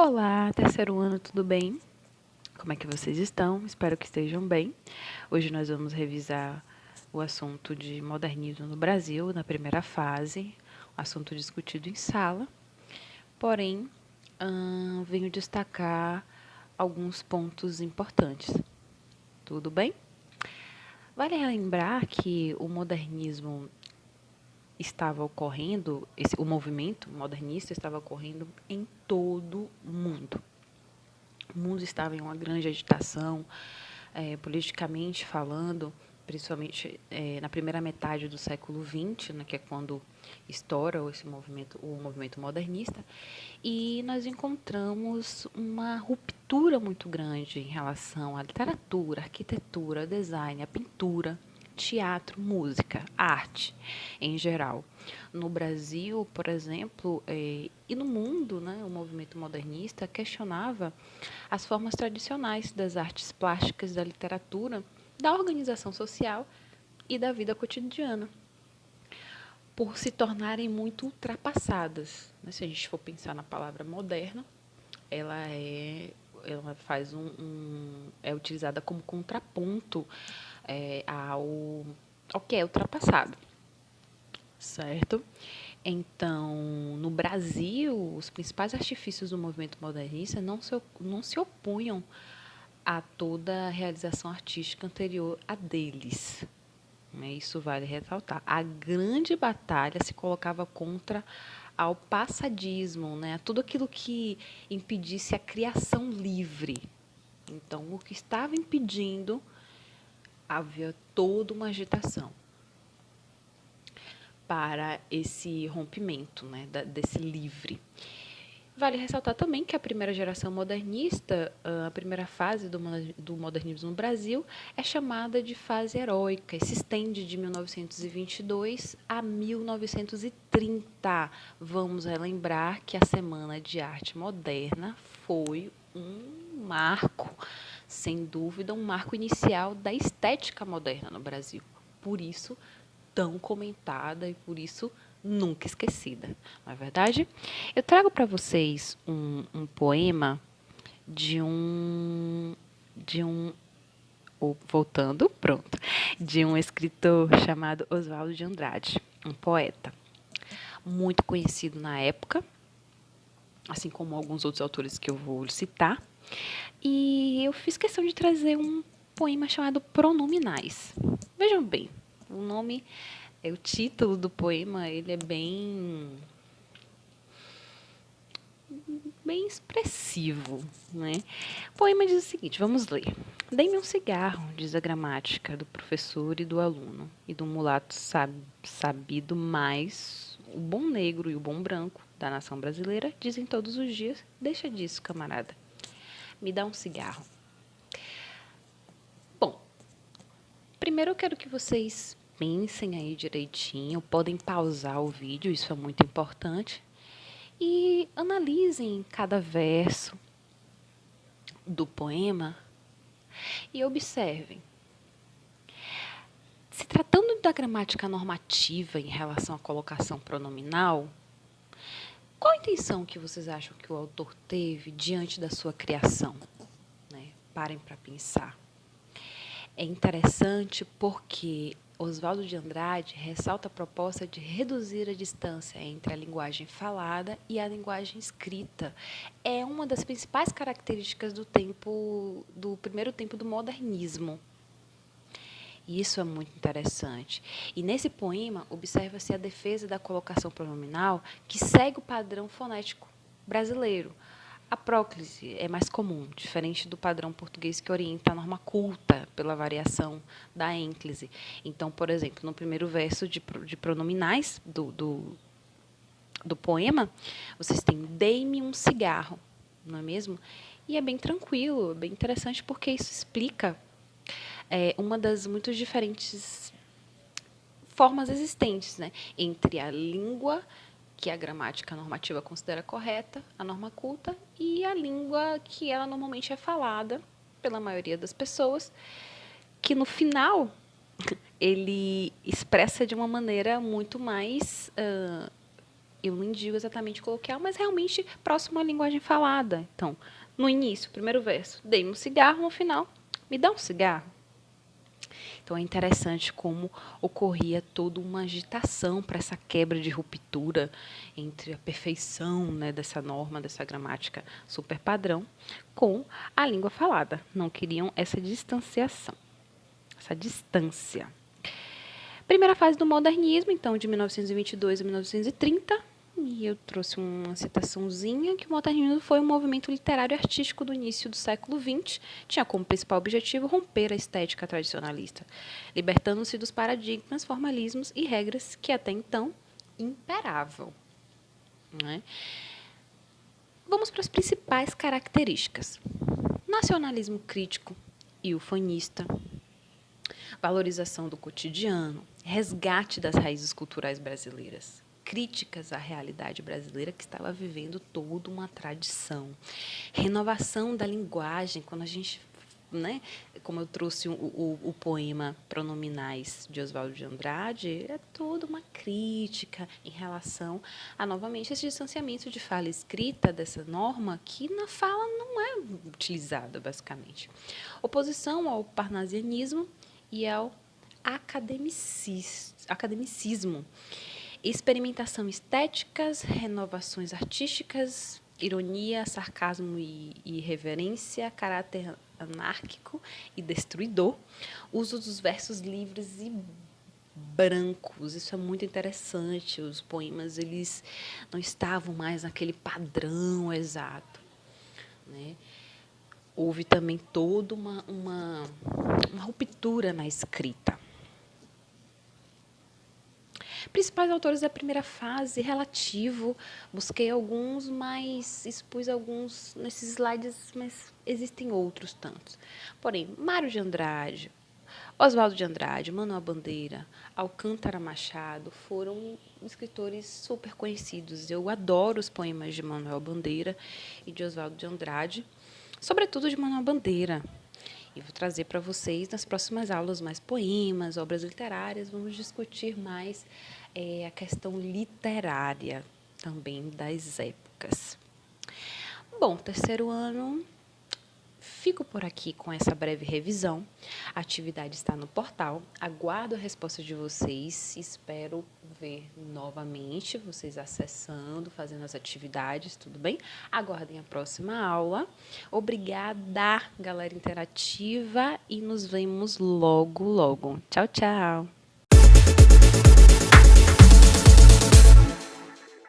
Olá, terceiro ano, tudo bem? Como é que vocês estão? Espero que estejam bem. Hoje nós vamos revisar o assunto de modernismo no Brasil, na primeira fase, assunto discutido em sala. Porém, venho destacar alguns pontos importantes. Tudo bem? Vale lembrar que o modernismo estava ocorrendo, o movimento modernista estava ocorrendo em todo o mundo. O mundo estava em uma grande agitação, politicamente falando, principalmente na primeira metade do século XX, né, que é quando estoura o movimento modernista, e nós encontramos uma ruptura muito grande em relação à literatura, arquitetura, design, a pintura, teatro, música, arte em geral. No Brasil, por exemplo, e no mundo, né, o movimento modernista questionava as formas tradicionais das artes plásticas, da literatura, da organização social e da vida cotidiana, por se tornarem muito ultrapassadas. Se a gente for pensar na palavra moderna, ela faz é utilizada como contraponto ao que é ultrapassado, certo? Então, no Brasil, os principais artifícios do movimento modernista não se opunham a toda a realização artística anterior a deles. Isso vale ressaltar. A grande batalha se colocava contra ao passadismo, né? Tudo aquilo que impedisse a criação livre. Então, o que estava impedindo, havia toda uma agitação para esse rompimento, né, desse livre. Vale ressaltar também que a primeira geração modernista, a primeira fase do modernismo no Brasil, é chamada de fase heróica e se estende de 1922 a 1930. Vamos relembrar que a Semana de Arte Moderna foi um marco, sem dúvida, um marco inicial da estética moderna no Brasil. Por isso, tão comentada e por isso nunca esquecida, não é verdade? Eu trago para vocês um poema de voltando, pronto, de um escritor chamado Oswaldo de Andrade, um poeta muito conhecido na época, assim como alguns outros autores que eu vou citar, e eu fiz questão de trazer um poema chamado Pronominais. Vejam bem, o título do poema, ele é bem expressivo, né? O poema diz o seguinte, vamos ler. Dê-me um cigarro, diz a gramática do professor e do aluno, e do mulato sabido mais, o bom negro e o bom branco da nação brasileira dizem todos os dias, deixa disso, camarada. Me dá um cigarro. Bom, primeiro eu quero que vocês pensem aí direitinho, podem pausar o vídeo, isso é muito importante, e analisem cada verso do poema e observem. Se tratando da gramática normativa em relação à colocação pronominal, qual a intenção que vocês acham que o autor teve diante da sua criação? Parem para pensar. É interessante porque Oswaldo de Andrade ressalta a proposta de reduzir a distância entre a linguagem falada e a linguagem escrita. É uma das principais características do primeiro tempo do modernismo. E isso é muito interessante. E nesse poema, observa-se a defesa da colocação pronominal que segue o padrão fonético brasileiro. A próclise é mais comum, diferente do padrão português que orienta a norma culta pela variação da ênclise. Então, por exemplo, no primeiro verso de pronominais do poema, vocês têm dei-me um cigarro, não é mesmo? E é bem tranquilo, é bem interessante, porque isso explica uma das muito diferentes formas existentes, né, entre a língua que a gramática normativa considera correta, a norma culta, e a língua que ela normalmente é falada pela maioria das pessoas, que no final ele expressa de uma maneira muito mais Eu não digo exatamente coloquial, mas realmente próximo à linguagem falada. Então, no início, primeiro verso, dei-me um cigarro, no final, me dá um cigarro. Então, é interessante como ocorria toda uma agitação para essa quebra de ruptura entre a perfeição, né, dessa norma, dessa gramática super padrão, com a língua falada. Não queriam essa distanciação, essa distância. Primeira fase do modernismo, então, de 1922 a 1930, e eu trouxe uma citaçãozinha que o modernismo foi um movimento literário e artístico do início do século XX, tinha como principal objetivo romper a estética tradicionalista, libertando-se dos paradigmas, formalismos e regras que até então imperavam. Né? Vamos para as principais características. Nacionalismo crítico e ufanista, valorização do cotidiano, resgate das raízes culturais brasileiras, críticas à realidade brasileira que estava vivendo toda uma tradição, renovação da linguagem, quando a gente, né, como eu trouxe o poema Pronominais de Oswaldo de Andrade, é toda uma crítica em relação a, novamente, esse distanciamento de fala escrita dessa norma que na fala não é utilizada, basicamente. Oposição ao parnasianismo e ao academicismo, experimentação estéticas, renovações artísticas, ironia, sarcasmo e irreverência, caráter anárquico e destruidor, uso dos versos livres e brancos. Isso é muito interessante. Os poemas eles não estavam mais naquele padrão exato, né? Houve também toda uma ruptura na escrita. Principais autores da primeira fase, relativo, busquei alguns, mas expus alguns nesses slides, mas existem outros tantos. Porém, Mário de Andrade, Oswaldo de Andrade, Manuel Bandeira, Alcântara Machado foram escritores super conhecidos. Eu adoro os poemas de Manuel Bandeira e de Oswaldo de Andrade, sobretudo de Manuel Bandeira. E vou trazer para vocês nas próximas aulas mais poemas, obras literárias. Vamos discutir mais a questão literária também das épocas. Bom, terceiro ano, fico por aqui com essa breve revisão. A atividade está no portal. Aguardo a resposta de vocês. Espero ver novamente vocês acessando, fazendo as atividades, tudo bem? Aguardem a próxima aula. Obrigada, galera interativa, e nos vemos logo, logo. Tchau, tchau!